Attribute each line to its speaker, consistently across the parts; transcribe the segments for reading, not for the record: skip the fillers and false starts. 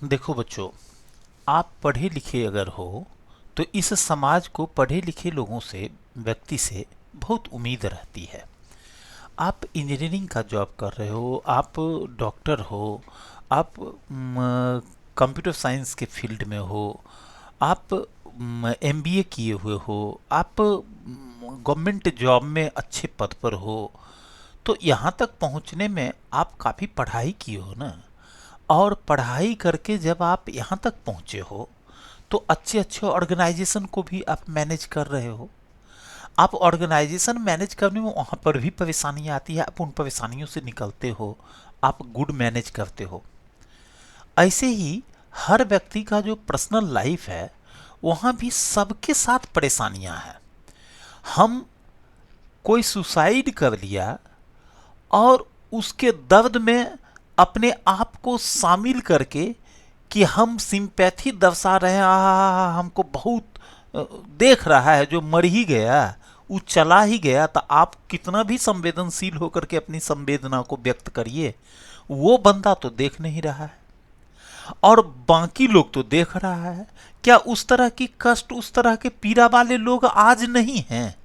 Speaker 1: देखो बच्चों, आप पढ़े लिखे अगर हो तो इस समाज को पढ़े लिखे लोगों से, व्यक्ति से बहुत उम्मीद रहती है। आप इंजीनियरिंग का जॉब कर रहे हो, आप डॉक्टर हो, आप कंप्यूटर साइंस के फील्ड में हो, आप एमबीए किए हुए हो, आप गवर्नमेंट जॉब में अच्छे पद पर हो, तो यहाँ तक पहुँचने में आप काफ़ी पढ़ाई किए हो ना। और पढ़ाई करके जब आप यहाँ तक पहुँचे हो तो अच्छे अच्छे ऑर्गेनाइजेशन को भी आप मैनेज कर रहे हो। आप ऑर्गेनाइजेशन मैनेज करने में वहाँ पर भी परेशानियाँ आती है, आप उन परेशानियों से निकलते हो, आप गुड मैनेज करते हो। ऐसे ही हर व्यक्ति का जो पर्सनल लाइफ है वहाँ भी सबके साथ परेशानियाँ हैं। हम कोई सुसाइड कर लिया और उसके दर्द में अपने आप को शामिल करके कि हम सिंपैथी दर्शा रहे हैं, हमको बहुत देख रहा है, जो मर ही गया वो चला ही गया, तो आप कितना भी संवेदनशील होकर के अपनी संवेदना को व्यक्त करिए, वो बंदा तो देख नहीं रहा है और बाकी लोग तो देख रहा है। क्या उस तरह की कष्ट, उस तरह के पीड़ा वाले लोग आज नहीं हैं?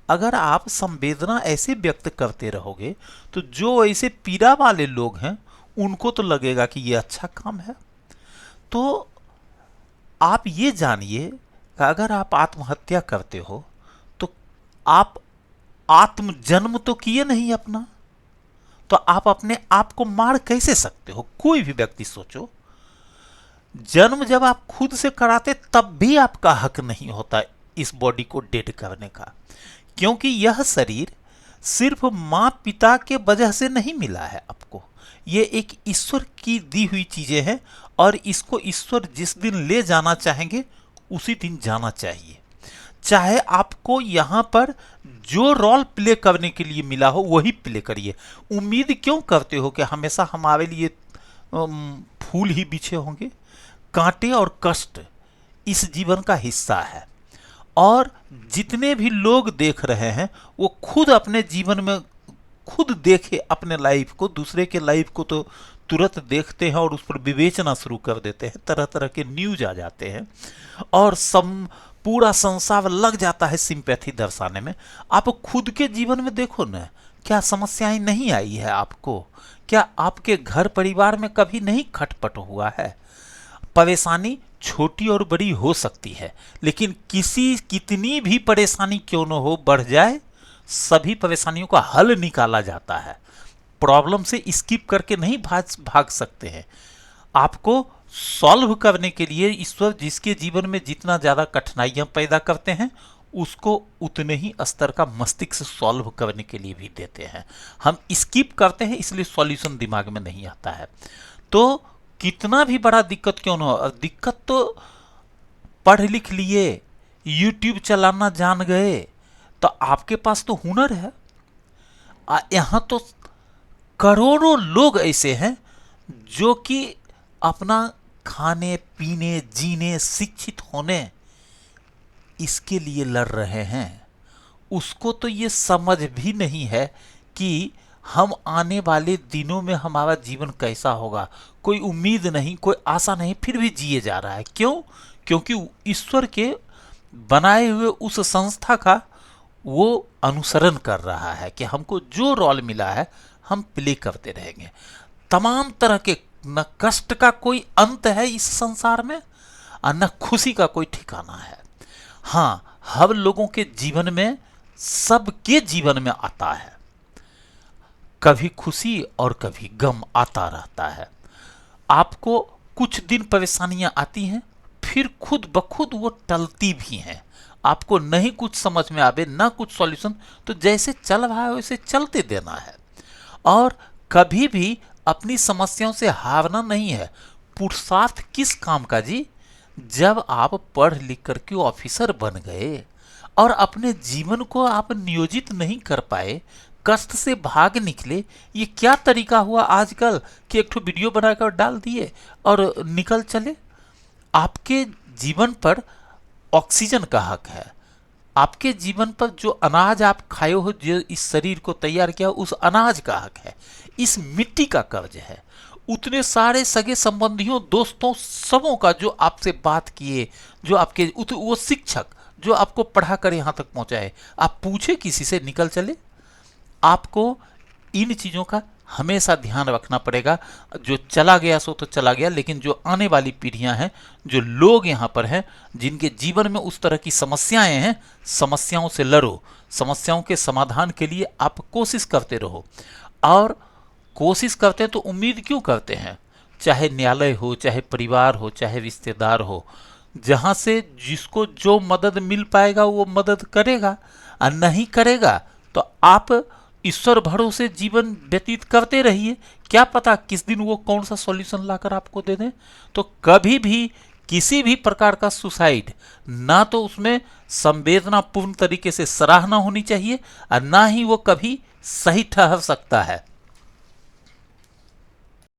Speaker 1: अगर आप संवेदना ऐसे व्यक्त करते रहोगे तो जो ऐसे पीड़ा वाले लोग हैं उनको तो लगेगा कि ये अच्छा काम है। तो आप ये जानिए कि अगर आप आत्महत्या करते हो तो आप आत्म जन्म तो किए नहीं अपना, तो आप अपने आप को मार कैसे सकते हो? कोई भी व्यक्ति सोचो, जन्म जब आप खुद से कराते तब भी आपका हक नहीं होता इस बॉडी को डेड करने का, क्योंकि यह शरीर सिर्फ माँ पिता के वजह से नहीं मिला है आपको। ये एक ईश्वर की दी हुई चीजें हैं और इसको ईश्वर जिस दिन ले जाना चाहेंगे उसी दिन जाना चाहिए। चाहे आपको यहाँ पर जो रोल प्ले करने के लिए मिला हो वही प्ले करिए। उम्मीद क्यों करते हो कि हमेशा हमारे लिए फूल ही बिछे होंगे? कांटे और कष्ट इस जीवन का हिस्सा है और जितने भी लोग देख रहे हैं वो खुद अपने जीवन में खुद देखे अपने लाइफ को, दूसरे के लाइफ को तो तुरंत देखते हैं और उस पर विवेचना शुरू कर देते हैं, तरह तरह के न्यूज आ जाते हैं और पूरा संसार लग जाता है सिंपैथी दर्शाने में। आप खुद के जीवन में देखो ना, क्या समस्याएं नहीं आई है आपको? क्या आपके घर परिवार में कभी नहीं खटपट हुआ है? परेशानी छोटी और बड़ी हो सकती है, लेकिन कितनी भी परेशानी क्यों न हो बढ़ जाए, सभी परेशानियों का हल निकाला जाता है। प्रॉब्लम से स्किप करके नहीं भाग सकते हैं। आपको सॉल्व करने के लिए ईश्वर जिसके जीवन में जितना ज्यादा कठिनाइयां पैदा करते हैं उसको उतने ही स्तर का मस्तिष्क सॉल्व करने के लिए भी देते हैं। हम स्किप करते हैं इसलिए सॉल्यूशन दिमाग में नहीं आता है। तो कितना भी बड़ा दिक्कत क्यों ना हो, दिक्कत तो पढ़ लिख लिए, यूट्यूब चलाना जान गए, तो आपके पास तो हुनर है। यहाँ तो करोड़ों लोग ऐसे हैं जो कि अपना खाने पीने जीने शिक्षित होने इसके लिए लड़ रहे हैं। उसको तो ये समझ भी नहीं है कि हम आने वाले दिनों में हमारा जीवन कैसा होगा। कोई उम्मीद नहीं, कोई आशा नहीं, फिर भी जिए जा रहा है। क्यों? क्योंकि ईश्वर के बनाए हुए उस संस्था का वो अनुसरण कर रहा है कि हमको जो रोल मिला है हम प्ले करते रहेंगे। तमाम तरह के, न कष्ट का कोई अंत है इस संसार में और न खुशी का कोई ठिकाना है। हाँ, हर लोगों के जीवन में, सबके जीवन में आता है, कभी खुशी और कभी गम आता रहता है। आपको कुछ दिन परेशानियां आती हैं, फिर खुद ब खुद वो टलती भी हैं। आपको नहीं कुछ समझ में आवे, ना कुछ सॉल्यूशन, तो जैसे चल रहा है वैसे चलते देना है और कभी भी अपनी समस्याओं से हारना नहीं है। पुरुषार्थ किस काम का जी? जब आप पढ़ लिख करके ऑफिसर बन गए और अपने जीवन को आप नियोजित नहीं कर पाए, कष्ट से भाग निकले, ये क्या तरीका हुआ आजकल कि एक ठो वीडियो बनाकर डाल दिए और निकल चले? आपके जीवन पर ऑक्सीजन का हक है। आपके जीवन पर जो अनाज आप खाए हो, जो इस शरीर को तैयार किया, उस अनाज का हक है। इस मिट्टी का कर्ज है। उतने सारे सगे संबंधियों, दोस्तों, सबों का जो आपसे बात किए, जो आपके वो शिक्षक जो आपको पढ़ा कर यहां तक पहुंचाए, आप पूछे किसी से निकल चले? आपको इन चीजों का हमेशा ध्यान रखना पड़ेगा। जो चला गया सो तो चला गया, लेकिन जो आने वाली पीढ़ियां हैं, जो लोग यहां पर हैं, जिनके जीवन में उस तरह की समस्याएं हैं, समस्याओं से लड़ो, समस्याओं के समाधान के लिए आप कोशिश करते रहो। और कोशिश करते हैं तो उम्मीद क्यों करते हैं? चाहे न्यायालय हो, चाहे परिवार हो, चाहे रिश्तेदार हो, जहां से जिसको जो मदद मिल पाएगा वो मदद करेगा, और नहीं करेगा तो आप ईश्वर भरोसे जीवन व्यतीत करते रहिए। क्या पता किस दिन वो कौन सा सॉल्यूशन लाकर आपको दे दें। तो कभी भी किसी भी प्रकार का सुसाइड, ना तो उसमें संवेदनापूर्ण तरीके से सराहना होनी चाहिए, और ना ही वो कभी सही ठहर सकता है।